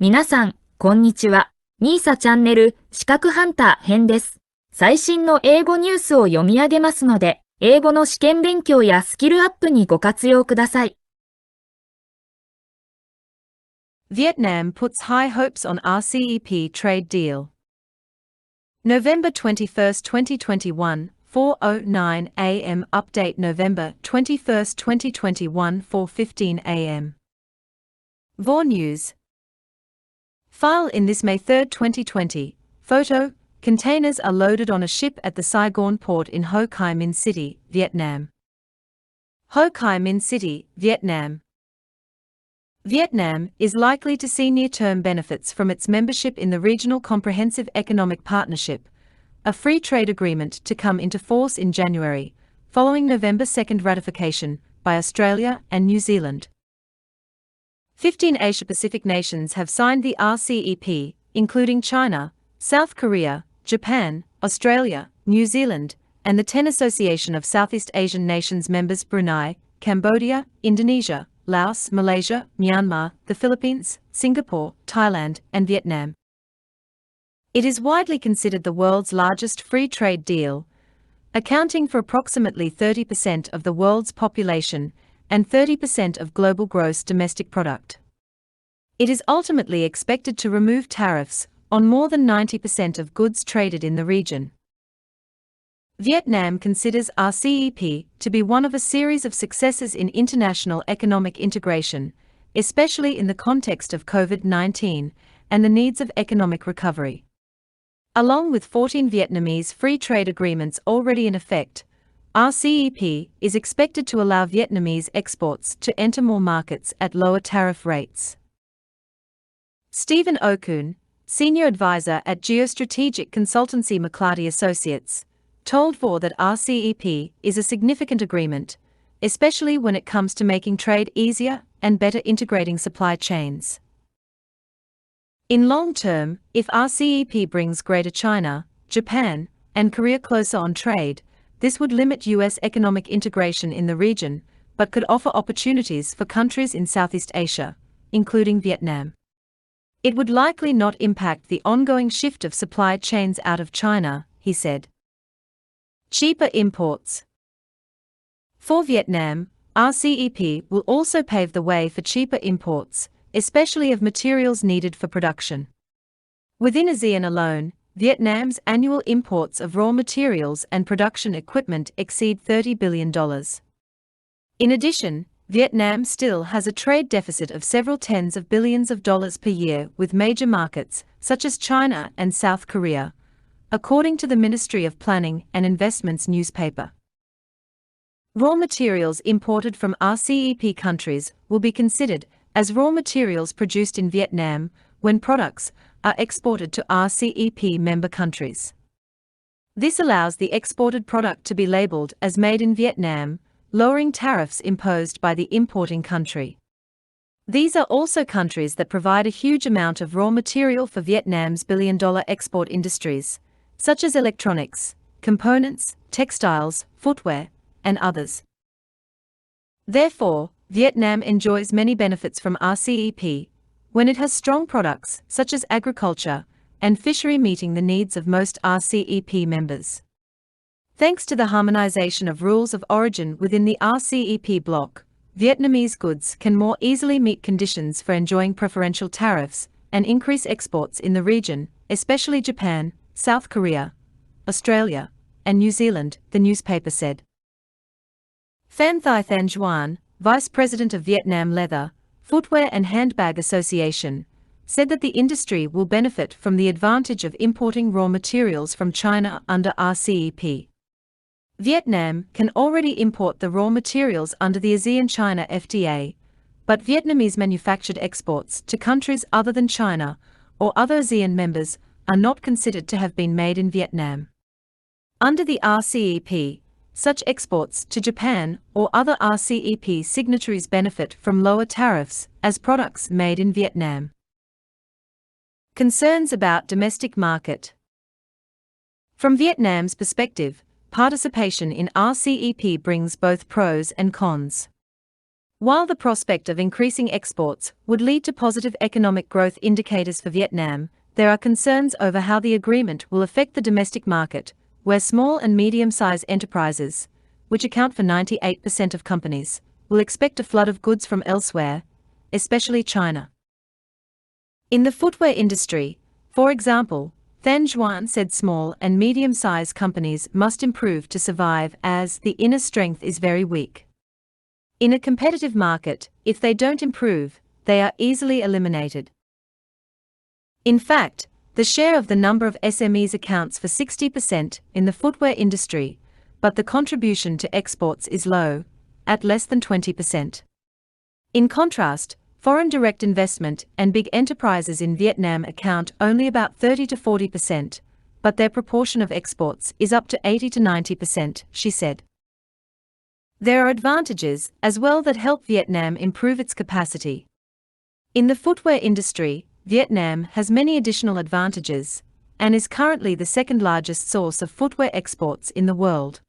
皆さん、こんにちは。みーさチャンネル資格ハンター編です。最新の英語ニュースを読み上げますので、英語の試験勉強やスキルアップにご活用ください。Vietnam puts high hopes on RCEP trade deal. November 21, 2021, 4:09 a.m. Update November 21, 2021, 4:15 a.m. VOR News. File in this May 3, 2020. Photo: containers are loaded on a ship at the Saigon port in Ho Chi Minh City, Vietnam. Ho Chi Minh City, Vietnam. Vietnam is likely to see near-term benefits from its membership in the Regional Comprehensive Economic Partnership, a free trade agreement to come into force in January, following November 2 ratification by Australia and New Zealand. 15 Asia-Pacific nations have signed the RCEP, including China, South Korea, Japan, Australia, New Zealand, and the 10 Association of Southeast Asian Nations members Brunei, Cambodia, Indonesia, Laos, Malaysia, Myanmar, the Philippines, Singapore, Thailand, and Vietnam. It is widely considered the world's largest free trade deal, accounting for approximately 30% of the world's population and 30% of global gross domestic product. It is ultimately expected to remove tariffs on more than 90% of goods traded in the region. Vietnam considers RCEP to be one of a series of successes in international economic integration, especially in the context of COVID-19 and the needs of economic recovery. Along with 14 Vietnamese free trade agreements already in effect, RCEP is expected to allow Vietnamese exports to enter more markets at lower tariff rates. Stephen Okun, senior advisor at geostrategic consultancy McClarty Associates, told VOR that RCEP is a significant agreement, especially when it comes to making trade easier and better integrating supply chains. In long term, if RCEP brings Greater China, Japan, and Korea closer on trade, this would limit U.S. economic integration in the region, but could offer opportunities for countries in Southeast Asia, including Vietnam. It would likely not impact the ongoing shift of supply chains out of China, he said. Cheaper imports. For Vietnam, RCEP will also pave the way for cheaper imports, especially of materials needed for production. Within ASEAN alone, Vietnam's annual imports of raw materials and production equipment exceed $30 billion. In addition, Vietnam still has a trade deficit of several tens of billions of dollars per year with major markets such as China and South Korea, according to the Ministry of Planning and Investments newspaper. Raw materials imported from RCEP countries will be considered as raw materials produced in Vietnam when products are exported to RCEP member countries. This allows the exported product to be labeled as made in Vietnam, lowering tariffs imposed by the importing country. These are also countries that provide a huge amount of raw material for Vietnam's billion-dollar export industries, such as electronics, components, textiles, footwear, and others. Therefore, Vietnam enjoys many benefits from RCEP, when it has strong products such as agriculture and fishery meeting the needs of most RCEP members. Thanks to the harmonization of rules of origin within the RCEP bloc, Vietnamese goods can more easily meet conditions for enjoying preferential tariffs and increase exports in the region, especially Japan, South Korea, Australia, and New Zealand, the newspaper said. Phan Thai Than Duan, vice president of Vietnam Leather, Footwear and Handbag Association, said that the industry will benefit from the advantage of importing raw materials from China under RCEP. Vietnam can already import the raw materials under the ASEAN-China FTA, but Vietnamese manufactured exports to countries other than China or other ASEAN members are not considered to have been made in Vietnam. Under the RCEP, such exports to Japan or other RCEP signatories benefit from lower tariffs as products made in Vietnam. Concerns about domestic market. From Vietnam's perspective, participation in RCEP brings both pros and cons. While the prospect of increasing exports would lead to positive economic growth indicators for Vietnam, there are concerns over how the agreement will affect the domestic market, where small and medium-sized enterprises, which account for 98% of companies, will expect a flood of goods from elsewhere, especially China. In the footwear industry, for example, Than Juan said small and medium-sized companies must improve to survive as the inner strength is very weak. In a competitive market, if they don't improve, they are easily eliminated. In fact, the share of the number of SMEs accounts for 60% in the footwear industry, but the contribution to exports is low, at less than 20%. In contrast, foreign direct investment and big enterprises in Vietnam account only about 30 to 40%, but their proportion of exports is up to 80 to 90%, she said. There are advantages as well that help Vietnam improve its capacity. In the footwear industry, Vietnam has many additional advantages, and is currently the second largest source of footwear exports in the world.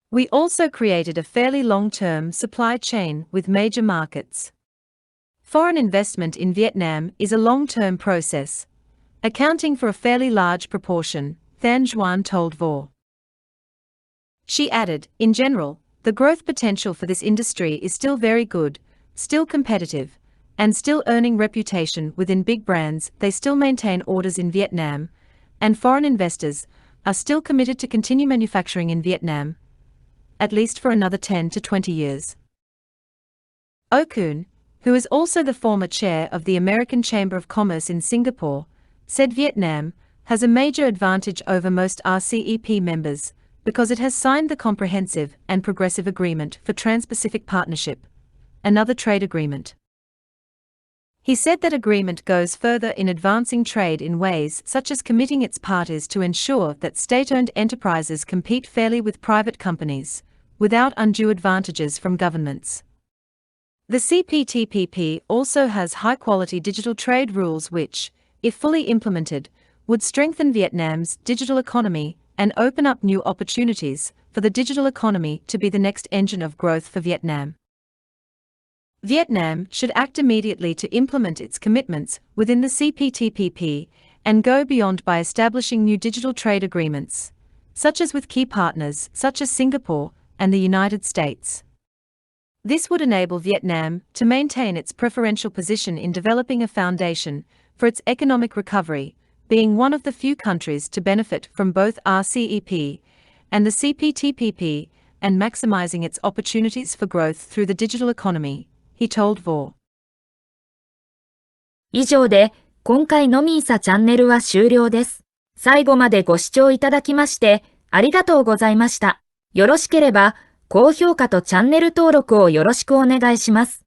We also created a fairly long-term supply chain with major markets. Foreign investment in Vietnam is a long-term process, accounting for a fairly large proportion, Than Juan told VO. She added, in general, the growth potential for this industry is still very good, still competitive, and still earning reputation within big brands. They still maintain orders in Vietnam, and foreign investors are still committed to continue manufacturing in Vietnam, at least for another 10 to 20 years. Okun, who is also the former chair of the American Chamber of Commerce in Singapore, said Vietnam has a major advantage over most RCEP members because it has signed the Comprehensive and Progressive Agreement for Trans-Pacific Partnership, another trade agreement. He said that agreement goes further in advancing trade in ways such as committing its parties to ensure that state-owned enterprises compete fairly with private companies, without undue advantages from governments. The CPTPP also has high-quality digital trade rules which, if fully implemented, would strengthen Vietnam's digital economy and open up new opportunities for the digital economy to be the next engine of growth for Vietnam. Vietnam should act immediately to implement its commitments within the CPTPP and go beyond by establishing new digital trade agreements, such as with key partners such as Singapore and the United States. This would enable Vietnam to maintain its preferential position in developing a foundation for its economic recovery, being one of the few countries to benefit from both RCEP and the CPTPP, and maximizing its opportunities for growth through the digital economy, he told VO. 以上で、今回のみーさチャンネルは終了です。最後までご視聴いただきまして、ありがとうございました。よろしければ、高評価とチャンネル登録をよろしくお願いします。